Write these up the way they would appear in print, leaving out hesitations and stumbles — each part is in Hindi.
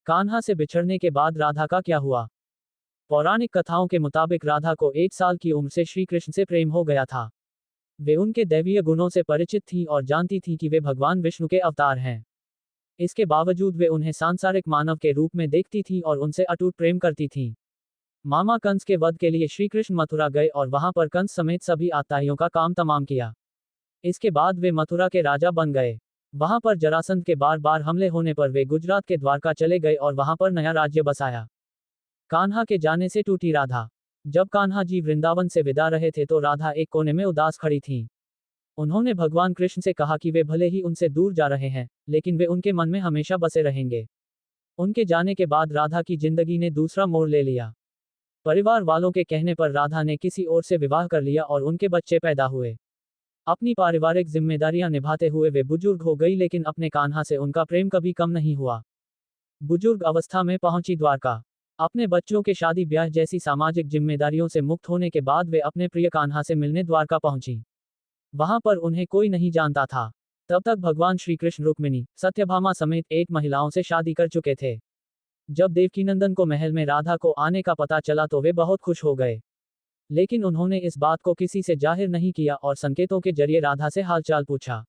कान्हा से बिछड़ने के बाद राधा का क्या हुआ? पौराणिक कथाओं के मुताबिक राधा को 1 साल की उम्र से श्री कृष्ण से प्रेम हो गया था। वे उनके दैवीय गुणों से परिचित थीं और जानती थीं कि वे भगवान विष्णु के अवतार हैं। इसके बावजूद वे उन्हें सांसारिक मानव के रूप में देखती थीं और उनसे अटूट प्रेम करती थीं। मामा कंस के वध के लिए श्री कृष्ण मथुरा गए और वहां पर कंस समेत सभी आताइयों का काम तमाम किया। इसके बाद वे मथुरा के राजा बन गए। वहां पर जरासंध के बार बार हमले होने पर वे गुजरात के द्वारका चले गए और वहां पर नया राज्य बसाया। कान्हा के जाने से टूटी राधा। जब कान्हा जी वृंदावन से विदा रहे थे तो राधा एक कोने में उदास खड़ी थीं। उन्होंने भगवान कृष्ण से कहा कि वे भले ही उनसे दूर जा रहे हैं, लेकिन वे उनके मन में हमेशा बसे रहेंगे। उनके जाने के बाद राधा की जिंदगी ने दूसरा मोड़ ले लिया। परिवार वालों के कहने पर राधा ने किसी और से विवाह कर लिया और उनके बच्चे पैदा हुए। अपनी पारिवारिक जिम्मेदारियां निभाते हुए वे बुजुर्ग हो गई, लेकिन अपने कान्हा से उनका प्रेम कभी कम नहीं हुआ। बुजुर्ग अवस्था में पहुंची द्वारका। अपने बच्चों के शादी ब्याह जैसी सामाजिक जिम्मेदारियों से मुक्त होने के बाद वे अपने प्रिय कान्हा से मिलने द्वारका पहुंची। वहां पर उन्हें कोई नहीं जानता था। तब तक भगवान श्री कृष्ण रुक्मिणी, सत्यभामा समेत 8 महिलाओं से शादी कर चुके थे। जब देवकीनंदन को महल में राधा को आने का पता चला तो वे बहुत खुश हो गए। लेकिन उन्होंने इस बात को किसी से जाहिर नहीं किया और संकेतों के जरिए राधा से हालचाल पूछा।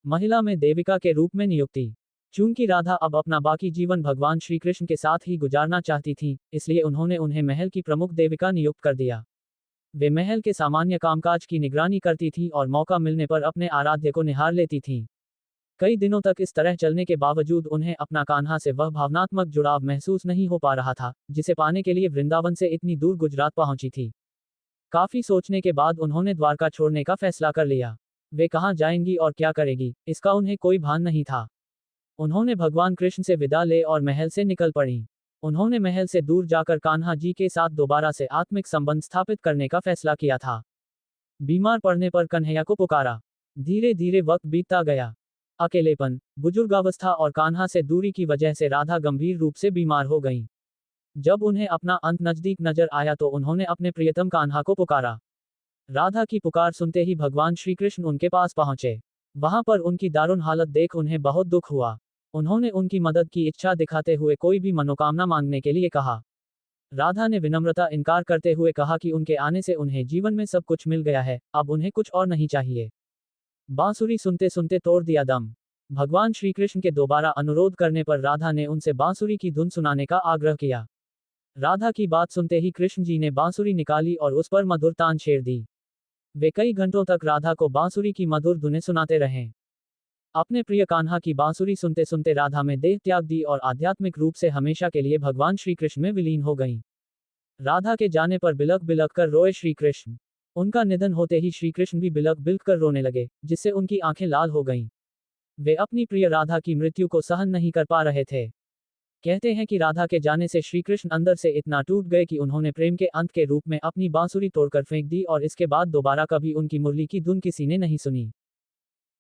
महिला में देविका के रूप में नियुक्ति। चूंकि राधा अब अपना बाकी जीवन भगवान श्री कृष्ण के साथ ही गुजारना चाहती थी, इसलिए उन्होंने उन्हें महल की प्रमुख देविका नियुक्त कर दिया। वे महल के सामान्य कामकाज की निगरानी करती थीं और मौका मिलने पर अपने आराध्य को निहार लेती थीं। कई दिनों तक इस तरह चलने के बावजूद उन्हें अपना कान्हा से वह भावनात्मक जुड़ाव महसूस नहीं हो पा रहा था, जिसे पाने के लिए वृंदावन से इतनी दूर गुजरात पहुंची थी। काफी सोचने के बाद उन्होंने द्वारका छोड़ने का फैसला कर लिया। वे कहाँ जाएंगी और क्या करेगी, इसका उन्हें कोई भान नहीं था। उन्होंने भगवान कृष्ण से विदा ले और महल से निकल पड़ी। उन्होंने महल से दूर जाकर कान्हा जी के साथ दोबारा से आत्मिक संबंध स्थापित करने का फैसला किया था। बीमार पड़ने पर कन्हैया को पुकारा। धीरे धीरे वक्त बीतता गया। अकेलेपन, बुजुर्गावस्था और कान्हा से दूरी की वजह से राधा गंभीर रूप से बीमार हो गईं। जब उन्हें अपना अंत नजदीक नजर आया तो उन्होंने अपने प्रियतम कान्हा को पुकारा। राधा की पुकार सुनते ही भगवान श्री कृष्ण उनके पास पहुंचे। वहां पर उनकी दारुण हालत देख उन्हें बहुत दुख हुआ। उन्होंने उनकी मदद की इच्छा दिखाते हुए कोई भी मनोकामना मांगने के लिए कहा। राधा ने विनम्रता इनकार करते हुए कहा कि उनके आने से उन्हें जीवन में सब कुछ मिल गया है, अब उन्हें कुछ और नहीं चाहिए। बांसुरी सुनते सुनते तोड़ दिया दम। भगवान श्री कृष्ण के दोबारा अनुरोध करने पर राधा ने उनसे बांसुरी की धुन सुनाने का आग्रह किया। राधा की बात सुनते ही कृष्ण जी ने बांसुरी निकाली और उस पर मधुर तान छेड़ दी। वे कई घंटों तक राधा को बांसुरी की मधुर धुनें सुनाते रहे। अपने प्रिय कान्हा की बांसुरी सुनते सुनते राधा में देह त्याग दी और आध्यात्मिक रूप से हमेशा के लिए भगवान श्री कृष्ण में विलीन हो गईं। राधा के जाने पर बिलख बिलख कर रोए श्री कृष्ण। उनका निधन होते ही श्री कृष्ण भी बिलख बिलख कर रोने लगे, जिससे उनकी आंखें लाल हो गईं। वे अपनी प्रिय राधा की मृत्यु को सहन नहीं कर पा रहे थे। कहते हैं कि राधा के जाने से श्री कृष्ण अंदर से इतना टूट गए कि उन्होंने प्रेम के अंत के रूप में अपनी बांसुरी तोड़कर फेंक दी और इसके बाद दोबारा कभी उनकी मुरली की धुन किसी ने नहीं सुनी।